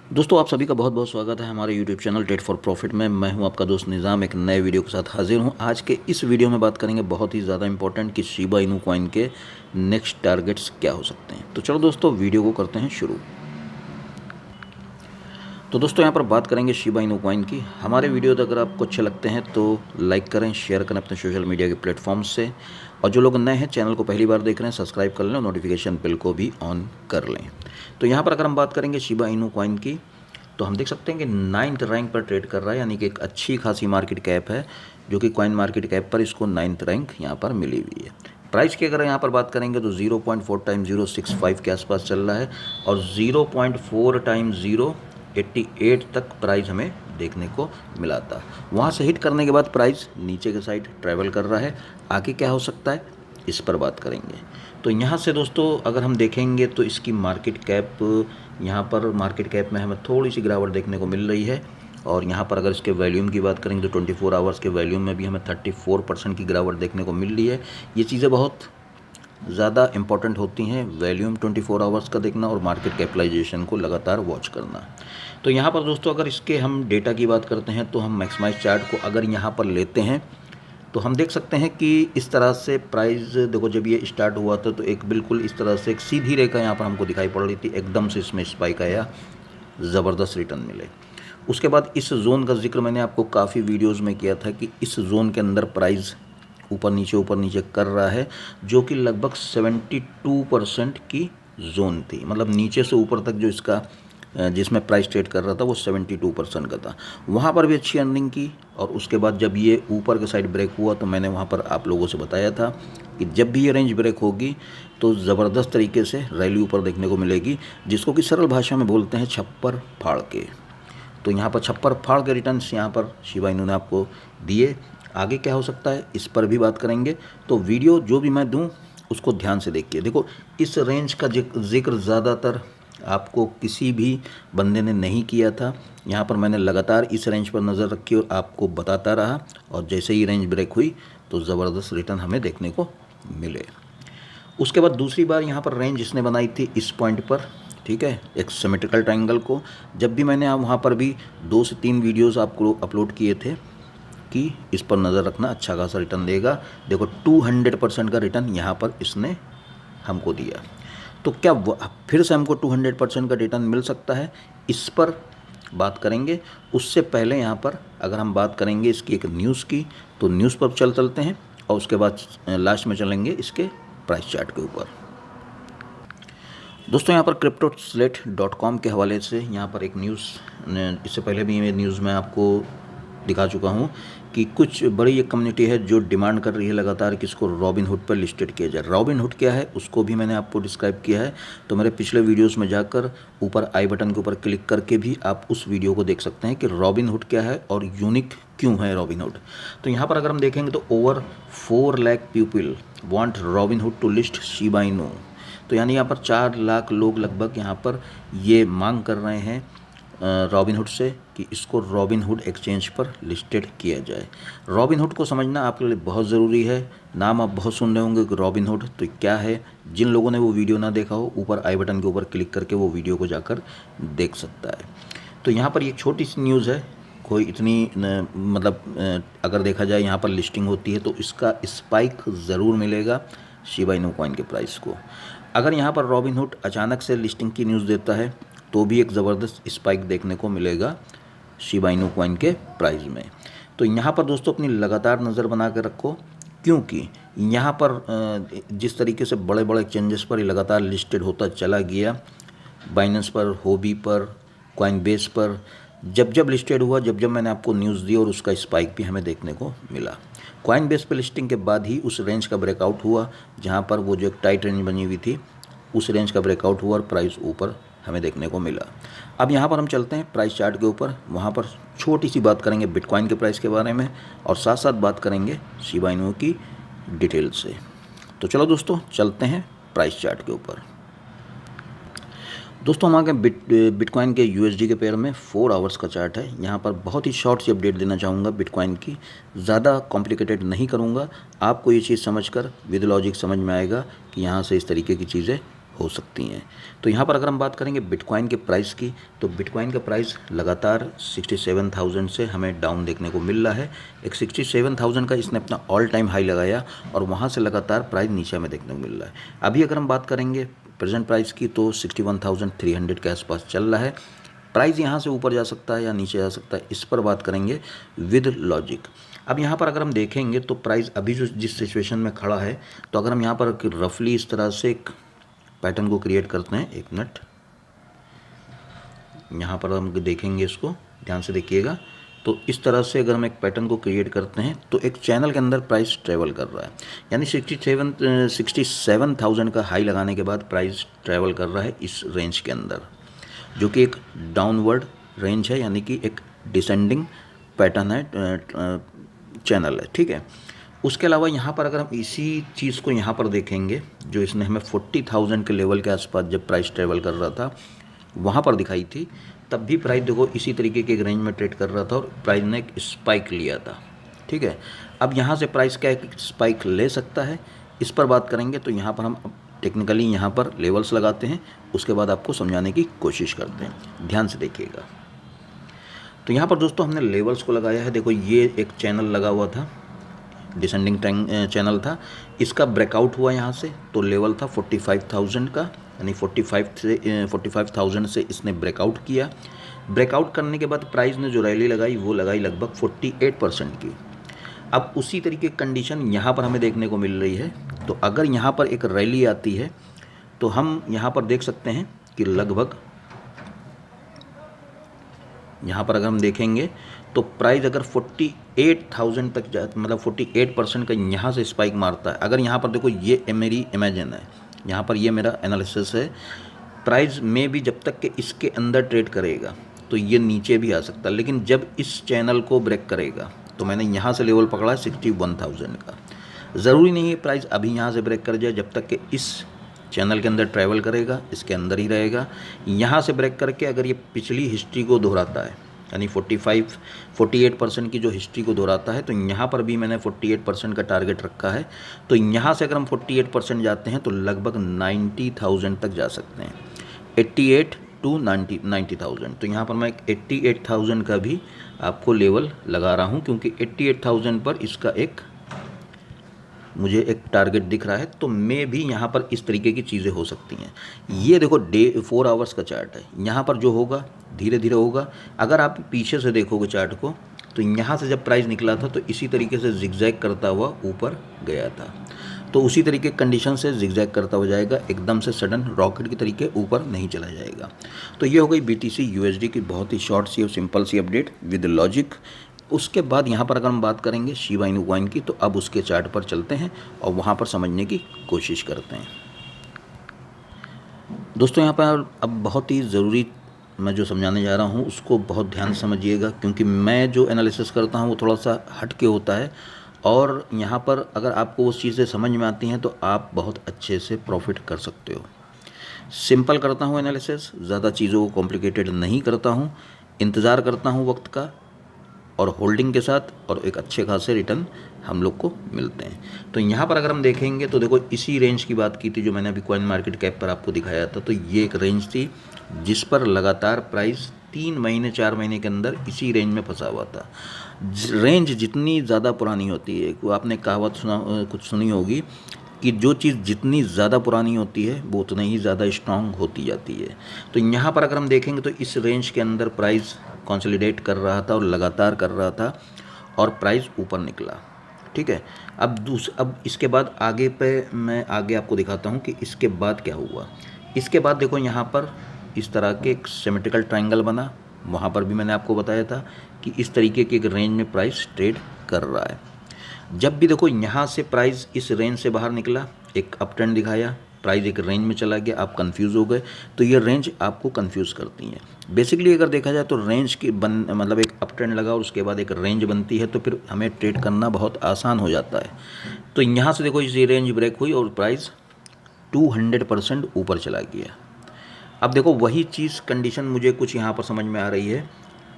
दोस्तों आप सभी का बहुत बहुत स्वागत है हमारे YouTube channel trade for profit में। मैं हूं आपका दोस्त निज़ाम, एक नए वीडियो के साथ हाजिर हूं। आज के इस वीडियो में बात करेंगे बहुत ही ज़्यादा इंपॉर्टेंट कि शिबा इनू कॉइन के नेक्स्ट टारगेट्स क्या हो सकते हैं। तो चलो दोस्तों वीडियो को करते हैं शुरू। तो दोस्तों यहाँ पर बात करेंगे शिबा इनू कॉइन की। हमारे वीडियो अगर आपको अच्छे लगते हैं तो लाइक करें, शेयर करें अपने सोशल मीडिया के प्लेटफॉर्म्स से, और जो लोग नए हैं चैनल को पहली बार देख रहे हैं सब्सक्राइब कर लें और नोटिफिकेशन बिल को भी ऑन कर लें। तो यहाँ पर अगर हम बात करेंगे शिबा इनू कॉइन की, तो हम देख सकते हैं कि 9th रैंक पर ट्रेड कर रहा है, यानी कि एक अच्छी खासी मार्केट कैप है, जो कि कॉइन मार्केट कैप पर इसको 9th रैंक यहाँ पर मिली हुई है। प्राइस की अगर यहाँ पर बात करेंगे तो 0.4 टाइम्स 065 के आसपास चल रहा है, और 0.4 टाइम्स 088 तक प्राइस हमें देखने को मिला था। वहाँ से हिट करने के बाद प्राइस नीचे के साइड ट्रैवल कर रहा है। आगे क्या हो सकता है इस पर बात करेंगे। तो यहाँ से दोस्तों अगर हम देखेंगे तो इसकी मार्केट कैप, यहाँ पर मार्केट कैप में हमें थोड़ी सी गिरावट देखने को मिल रही है, और यहाँ पर अगर इसके वॉल्यूम की बात करेंगे तो 24 आवर्स के वॉल्यूम में भी हमें 34% की गिरावट देखने को मिल रही है। ये चीज़ें बहुत ज़्यादा इंपॉर्टेंट होती हैं, वॉल्यूम 24 आवर्स का देखना और मार्केट कैपिटलाइजेशन को लगातार वॉच करना। तो यहाँ पर दोस्तों अगर इसके हम डेटा की बात करते हैं तो हम मैक्सिमाइज चार्ट को अगर यहाँ पर लेते हैं तो हम देख सकते हैं कि इस तरह से प्राइस देखो, जब ये स्टार्ट हुआ था तो एक बिल्कुल इस तरह से एक सीधी रेखा यहाँ पर हमको दिखाई पड़ रही थी, एकदम से इसमें स्पाइक आया, ज़बरदस्त रिटर्न मिले। उसके बाद इस जोन का जिक्र मैंने आपको काफ़ी वीडियोस में किया था कि इस जोन के अंदर प्राइस ऊपर नीचे कर रहा है, जो कि लगभग 72% की जोन थी। मतलब नीचे से ऊपर तक जो इसका जिसमें प्राइस ट्रेड कर रहा था वो 72% का था। वहाँ पर भी अच्छी अर्निंग की, और उसके बाद जब ये ऊपर के साइड ब्रेक हुआ तो मैंने वहाँ पर आप लोगों से बताया था कि जब भी ये रेंज ब्रेक होगी तो ज़बरदस्त तरीके से रैली ऊपर देखने को मिलेगी, जिसको कि सरल भाषा में बोलते हैं छप्पर फाड़ के। तो यहाँ पर छप्पर फाड़ के रिटर्न्स यहाँ पर शिबा इनू ने आपको दिए। आगे क्या हो सकता है इस पर भी बात करेंगे। तो वीडियो जो भी मैं दूँ उसको ध्यान से देखिए। देखो, इस रेंज का जिक्र ज़्यादातर आपको किसी भी बंदे ने नहीं किया था। यहाँ पर मैंने लगातार इस रेंज पर नज़र रखी और आपको बताता रहा, और जैसे ही रेंज ब्रेक हुई तो ज़बरदस्त रिटर्न हमें देखने को मिले। उसके बाद दूसरी बार यहाँ पर रेंज इसने बनाई थी इस पॉइंट पर, ठीक है, एक सिमेट्रिकल ट्रायंगल को। जब भी मैंने वहाँ पर भी 2 से 3 वीडियोज़ आपको अपलोड किए थे कि इस पर नज़र रखना, अच्छा खासा रिटर्न देगा। देखो 200% का रिटर्न यहाँ पर इसने हमको दिया। तो क्या फिर से हमको 200% का रिटर्न मिल सकता है, इस पर बात करेंगे। उससे पहले यहाँ पर अगर हम बात करेंगे इसकी एक न्यूज़ की, तो न्यूज़ पर चलते हैं, और उसके बाद लास्ट में चलेंगे इसके प्राइस चार्ट के ऊपर। दोस्तों यहाँ पर cryptoslate.com के हवाले से यहाँ पर एक न्यूज़, इससे पहले भी ये न्यूज़ मैं आपको दिखा चुका हूँ कि कुछ बड़ी एक कम्युनिटी है जो डिमांड कर रही है लगातार कि इसको रॉबिनहुड पर लिस्टेड किया जाए। रॉबिनहुड क्या है उसको भी मैंने आपको डिस्क्राइब किया है, तो मेरे पिछले वीडियोस में जाकर ऊपर आई बटन के ऊपर क्लिक करके भी आप उस वीडियो को देख सकते हैं कि रॉबिनहुड क्या है और यूनिक क्यों है रॉबिनहुड। तो यहाँ पर अगर हम देखेंगे तो over 4 lakh people want Robinhood to list Shiba Inu. तो यानी यहाँ पर 4 लाख लोग लगभग यहाँ पर ये मांग कर रहे हैं रॉबिनहुड से कि इसको रॉबिनहुड एक्सचेंज पर लिस्टेड किया जाए। रॉबिनहुड को समझना आपके लिए बहुत ज़रूरी है। नाम आप बहुत सुन रहे होंगे कि रॉबिनहुड तो क्या है। जिन लोगों ने वो वीडियो ना देखा हो, ऊपर आई बटन के ऊपर क्लिक करके वो वीडियो को जाकर देख सकता है। तो यहाँ पर एक छोटी सी न्यूज़ है, कोई इतनी मतलब अगर देखा जाए यहाँ पर लिस्टिंग होती है तो इसका स्पाइक ज़रूर मिलेगा शिबा इनू कॉइन के प्राइस को। अगर यहाँ पर रॉबिनहुड अचानक से लिस्टिंग की न्यूज़ देता है तो भी एक ज़बरदस्त स्पाइक देखने को मिलेगा शिबा इनू कॉइन के प्राइस में। तो यहाँ पर दोस्तों अपनी लगातार नज़र बना के रखो, क्योंकि यहाँ पर जिस तरीके से बड़े बड़े एक्सचेंजेस पर लगातार लिस्टेड होता चला गया, बाइनेंस पर, होबी पर, कॉइनबेस पर, जब लिस्टेड हुआ, जब मैंने आपको न्यूज़ दी और उसका स्पाइक भी हमें देखने को मिला। कॉइनबेस पर लिस्टिंग के बाद ही उस रेंज का ब्रेकआउट हुआ, जहाँ पर वो जो एक टाइट रेंज बनी हुई थी उस रेंज का ब्रेकआउट हुआ और प्राइस ऊपर हमें देखने को मिला। अब यहाँ पर हम चलते हैं प्राइस चार्ट के ऊपर, वहाँ पर छोटी सी बात करेंगे बिटकॉइन के प्राइस के बारे में, और साथ साथ बात करेंगे शिबा इनू की डिटेल से। तो चलो दोस्तों चलते हैं प्राइस चार्ट के ऊपर। दोस्तों हम आ गए बिटकॉइन के यूएसडी के पेयर में 4 आवर्स का चार्ट है। यहाँ पर बहुत ही शॉर्ट सी अपडेट देना चाहूँगा बिटकॉइन की, ज़्यादा कॉम्प्लिकेटेड नहीं करूँगा। आपको ये चीज़ समझकर विद लॉजिक समझ में आएगा कि यहाँ से इस तरीके की चीज़ें हो सकती हैं। तो यहाँ पर अगर हम बात करेंगे बिटकॉइन के प्राइस की, तो बिटकॉइन का प्राइस लगातार 67,000 से हमें डाउन देखने को मिल रहा है। एक 67,000 का इसने अपना ऑल टाइम हाई लगाया और वहाँ से लगातार प्राइस नीचे हमें देखने को मिल रहा है। अभी अगर हम बात करेंगे प्रेजेंट प्राइस की तो 61,300 के आसपास चल रहा है। प्राइस यहाँ से ऊपर जा सकता है या नीचे जा सकता है, इस पर बात करेंगे विद लॉजिक। अब यहाँ पर अगर हम देखेंगे तो प्राइस अभी जो जिस सिचुएशन में खड़ा है, तो अगर हम यहाँ पर रफली इस तरह से एक पैटर्न को क्रिएट करते हैं, एक मिनट, यहाँ पर हम देखेंगे, इसको ध्यान से देखिएगा। तो इस तरह से अगर हम एक पैटर्न को क्रिएट करते हैं तो एक चैनल के अंदर प्राइस ट्रेवल कर रहा है, यानी 67,000 का हाई लगाने के बाद प्राइस ट्रेवल कर रहा है इस रेंज के अंदर, जो कि एक डाउनवर्ड रेंज है, यानी कि एक डिसेंडिंग पैटर्न है, चैनल है, ठीक है। उसके अलावा यहाँ पर अगर हम इसी चीज़ को यहाँ पर देखेंगे, जो इसने हमें 40,000 के लेवल के आसपास जब प्राइस ट्रेवल कर रहा था वहाँ पर दिखाई थी, तब भी प्राइस देखो इसी तरीके के एक रेंज में ट्रेड कर रहा था और प्राइस ने एक स्पाइक लिया था, ठीक है। अब यहाँ से प्राइस क्या एक स्पाइक ले सकता है, इस पर बात करेंगे। तो यहाँ पर हम टेक्निकली यहाँ पर लेवल्स लगाते हैं, उसके बाद आपको समझाने की कोशिश करते हैं, ध्यान से देखिएगा। तो यहाँ पर दोस्तों हमने लेवल्स को लगाया है। देखो ये एक चैनल लगा हुआ था, डिसेंडिंग चैनल था, इसका ब्रेकआउट हुआ यहाँ से, तो लेवल था 45,000 का, यानी 45,000 से इसने ब्रेकआउट किया। ब्रेकआउट करने के बाद प्राइस ने जो रैली लगाई वो लगाई लगभग 48% की। अब उसी तरीके की कंडीशन यहाँ पर हमें देखने को मिल रही है। तो अगर यहाँ पर एक रैली आती है तो हम यहाँ पर देख सकते हैं कि लगभग यहाँ पर अगर हम देखेंगे तो प्राइस अगर 48,000 तक मतलब 48% का यहाँ से स्पाइक मारता है। अगर यहाँ पर देखो ये मेरी इमेजिन है, यहाँ पर ये मेरा एनालिसिस है, प्राइस में भी जब तक कि इसके अंदर ट्रेड करेगा तो ये नीचे भी आ सकता है, लेकिन जब इस चैनल को ब्रेक करेगा, तो मैंने यहाँ से लेवल पकड़ा है 61,000 का। ज़रूरी नहीं है प्राइस अभी यहाँ से ब्रेक कर जाए, जब तक कि इस चैनल के अंदर ट्रैवल करेगा, इसके अंदर ही रहेगा। यहाँ से ब्रेक करके अगर ये पिछली हिस्ट्री को दोहराता है, यानी 48% की जो हिस्ट्री को दोहराता है, तो यहाँ पर भी मैंने 48% का टारगेट रखा है। तो यहाँ से अगर हम 48% जाते हैं तो लगभग 90,000 तक जा सकते हैं, 88 टू 90,000। तो यहाँ पर मैं 88,000 का भी आपको लेवल लगा रहा हूँ, क्योंकि 88,000 पर इसका एक मुझे एक टारगेट दिख रहा है। तो मैं भी यहाँ पर इस तरीके की चीज़ें हो सकती हैं। ये देखो 4 आवर्स का चार्ट है, यहाँ पर जो होगा धीरे धीरे होगा। अगर आप पीछे से देखोगे चार्ट को, तो यहाँ से जब प्राइस निकला था तो इसी तरीके से जिगजैग करता हुआ ऊपर गया था, तो उसी तरीके कंडीशन से जिगजैग करता हो जाएगा, एकदम से सडन रॉकेट की तरीके ऊपर नहीं चला जाएगा। तो ये हो गई BTC USD की बहुत ही शॉर्ट सी और सिंपल सी अपडेट विद लॉजिक। उसके बाद यहाँ पर अगर हम बात करेंगे शिबा इनू कॉइन की, तो अब उसके चार्ट पर चलते हैं और वहाँ पर समझने की कोशिश करते हैं। दोस्तों यहाँ पर अब बहुत ही ज़रूरी मैं जो समझाने जा रहा हूँ उसको बहुत ध्यान से समझिएगा, क्योंकि मैं जो एनालिसिस करता हूँ वो थोड़ा सा हट के होता है, और यहाँ पर अगर आपको वो चीज़ें समझ में आती हैं तो आप बहुत अच्छे से प्रॉफिट कर सकते हो। सिंपल करता हूँ एनालिसिस, ज़्यादा चीज़ों को कॉम्प्लिकेटेड नहीं करता हूँ, इंतज़ार करता हूँ वक्त का और होल्डिंग के साथ, और एक अच्छे खासे रिटर्न हम लोग को मिलते हैं। तो यहाँ पर अगर हम देखेंगे तो देखो इसी रेंज की बात की थी जो मैंने अभी कॉइन मार्केट कैप पर आपको दिखाया था। तो ये एक रेंज थी जिस पर लगातार प्राइस 3 महीने 4 महीने के अंदर इसी रेंज में फंसा हुआ था। रेंज जितनी ज़्यादा पुरानी होती है, वो आपने कहावत कुछ सुनी होगी कि जो चीज़ जितनी ज़्यादा पुरानी होती है वो उतनी ही ज़्यादा स्ट्रांग होती जाती है। तो यहाँ पर अगर हम देखेंगे तो इस रेंज के अंदर प्राइस कंसोलिडेट कर रहा था और लगातार कर रहा था और प्राइस ऊपर निकला, ठीक है। अब इसके बाद आगे पे मैं आगे आपको दिखाता हूँ कि इसके बाद क्या हुआ। इसके बाद देखो यहाँ पर इस तरह के एक सिमेट्रिकल ट्रायंगल बना, वहाँ पर भी मैंने आपको बताया था कि इस तरीके के एक रेंज में प्राइस ट्रेड कर रहा है। जब भी देखो यहाँ से प्राइस इस रेंज से बाहर निकला, एक अप ट्रेंड दिखाया, प्राइस एक रेंज में चला गया, आप कंफ्यूज हो गए, तो ये रेंज आपको कंफ्यूज करती हैं। बेसिकली अगर देखा जाए तो रेंज की मतलब एक अप ट्रेंड लगा और उसके बाद एक रेंज बनती है, तो फिर हमें ट्रेड करना बहुत आसान हो जाता है। तो यहाँ से देखो ये रेंज ब्रेक हुई और प्राइस 200% ऊपर चला गया। अब देखो वही चीज़ कंडीशन मुझे कुछ यहाँ पर समझ में आ रही है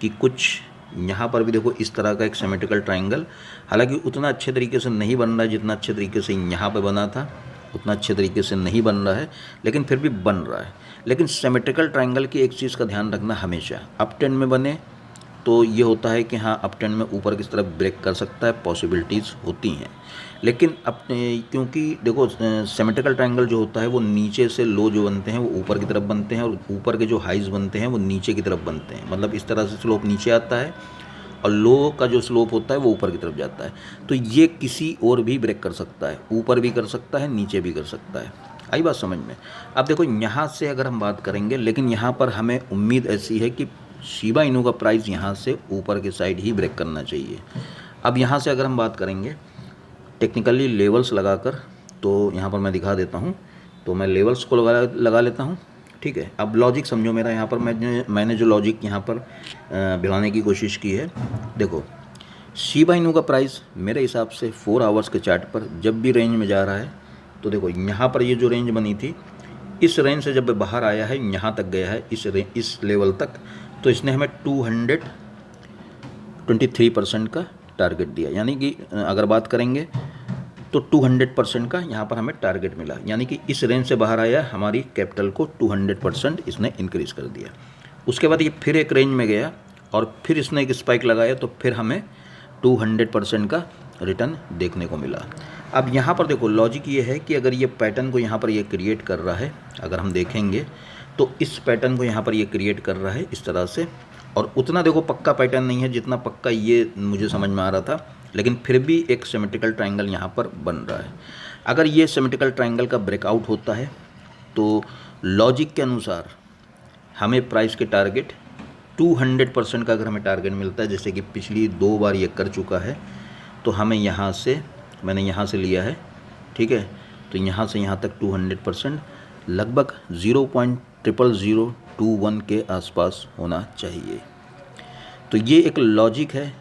कि कुछ यहाँ पर भी देखो इस तरह का एक सिमेट्रिकल ट्रायंगल, हालांकि उतना अच्छे तरीके से नहीं बन रहा है जितना अच्छे तरीके से यहाँ पे बना था, उतना अच्छे तरीके से नहीं बन रहा है, लेकिन फिर भी बन रहा है। लेकिन सिमेट्रिकल ट्रायंगल की एक चीज़ का ध्यान रखना, हमेशा अप ट्रेंड में बने तो ये होता है कि हाँ अप ट्रेंड में ऊपर की तरफ ब्रेक कर सकता है, पॉसिबिलिटीज़ होती हैं। लेकिन अपने क्योंकि देखो सिमेट्रिकल ट्रायंगल जो होता है वो नीचे से लो जो बनते हैं वो ऊपर की तरफ बनते हैं, और ऊपर के जो हाइज बनते हैं वो नीचे की तरफ बनते हैं। मतलब इस तरह से स्लोप नीचे आता है और लो का जो स्लोप होता है वो ऊपर की तरफ जाता है। तो ये किसी और भी ब्रेक कर सकता है, ऊपर भी कर सकता है, नीचे भी कर सकता है। आई बात समझ में? अब देखो यहाँ से अगर हम बात करेंगे, लेकिन यहाँ पर हमें उम्मीद ऐसी है कि शिबा इनू का प्राइस यहाँ से ऊपर के साइड ही ब्रेक करना चाहिए। अब यहाँ से अगर हम बात करेंगे टेक्निकली लेवल्स लगाकर, तो यहाँ पर मैं दिखा देता हूँ। तो मैं लेवल्स को लगा लेता हूँ, ठीक है। अब लॉजिक समझो मेरा, यहाँ पर मैंने जो लॉजिक यहाँ पर भिड़ाने की कोशिश की है। देखो शिबा इनू का प्राइस मेरे हिसाब से 4 आवर्स के चार्ट पर जब भी रेंज में जा रहा है, तो देखो यहाँ पर ये जो रेंज बनी थी, इस रेंज से जब बाहर आया है यहाँ तक गया है, इस लेवल तक, तो इसने हमें 223% का टारगेट दिया। यानी कि अगर बात करेंगे तो 200% का यहाँ पर हमें टारगेट मिला। यानी कि इस रेंज से बाहर आया, हमारी कैपिटल को 200% इसने इंक्रीज़ कर दिया। उसके बाद ये फिर एक रेंज में गया और फिर इसने एक स्पाइक लगाया, तो फिर हमें 200% का रिटर्न देखने को मिला। अब यहाँ पर देखो लॉजिक ये है कि अगर ये पैटर्न को यहाँ पर ये क्रिएट कर रहा है, अगर हम देखेंगे तो इस पैटर्न को यहाँ पर ये क्रिएट कर रहा है इस तरह से, और उतना देखो पक्का पैटर्न नहीं है जितना पक्का ये मुझे समझ में आ रहा था, लेकिन फिर भी एक सिमेट्रिकल ट्रायंगल यहाँ पर बन रहा है। अगर ये सिमेट्रिकल ट्रायंगल का ब्रेकआउट होता है तो लॉजिक के अनुसार हमें प्राइस के टारगेट 200% का अगर हमें टारगेट मिलता है, जैसे कि पिछली 2 बार ये कर चुका है, तो हमें यहाँ से, मैंने यहाँ से लिया है, ठीक है, तो यहाँ से यहाँ तक 200% लगभग 0.00021 के आसपास होना चाहिए। तो ये एक लॉजिक है,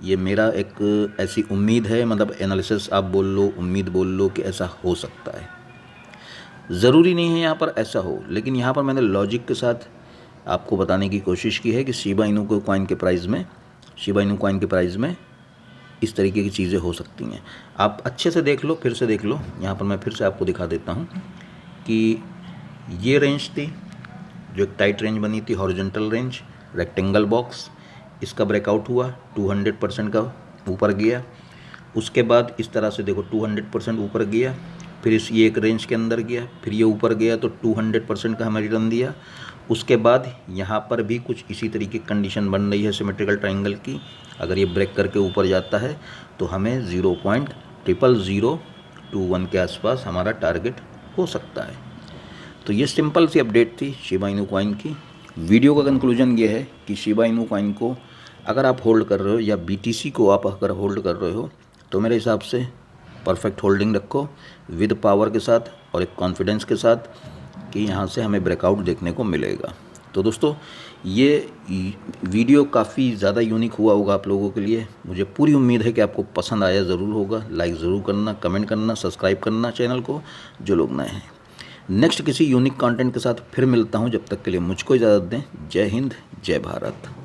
ये मेरा एक ऐसी उम्मीद है, मतलब एनालिसिस आप बोल लो, उम्मीद बोल लो कि ऐसा हो सकता है। ज़रूरी नहीं है यहाँ पर ऐसा हो, लेकिन यहाँ पर मैंने लॉजिक के साथ आपको बताने की कोशिश की है कि शिबा इनू कॉइन के प्राइस में इस तरीके की चीज़ें हो सकती हैं। आप अच्छे से देख लो, फिर से देख लो। यहाँ पर मैं फिर से आपको दिखा देता हूँ कि ये रेंज थी जो एक टाइट रेंज बनी थी, हॉरिजॉन्टल रेंज, रेक्टेंगल बॉक्स, इसका ब्रेकआउट हुआ, 200% का ऊपर गया। उसके बाद इस तरह से देखो 200% ऊपर गया, फिर ये एक रेंज के अंदर गया, फिर ये ऊपर गया तो 200% का हमें रिटर्न दिया। उसके बाद यहाँ पर भी कुछ इसी तरीके की कंडीशन बन रही है सिमेट्रिकल ट्रायंगल की। अगर ये ब्रेक करके ऊपर जाता है तो हमें 0.00021 के आसपास हमारा टारगेट हो सकता है। तो ये सिंपल सी अपडेट थी शिबा इनू कॉइन की। वीडियो का कंक्लूजन ये है कि शिबा इनू कॉइन को अगर आप होल्ड कर रहे हो या BTC को आप अगर होल्ड कर रहे हो, तो मेरे हिसाब से परफेक्ट होल्डिंग रखो विद पावर के साथ और एक कॉन्फिडेंस के साथ कि यहाँ से हमें ब्रेकआउट देखने को मिलेगा। तो दोस्तों ये वीडियो काफ़ी ज़्यादा यूनिक हुआ होगा आप लोगों के लिए। मुझे पूरी उम्मीद है कि आपको पसंद आया ज़रूर होगा। लाइक ज़रूर करना, कमेंट करना, सब्सक्राइब करना चैनल को जो लोग नए हैं। नेक्स्ट किसी यूनिक कंटेंट के साथ फिर मिलता हूँ, जब तक के लिए मुझको इजाज़त दें। जय हिंद, जय भारत।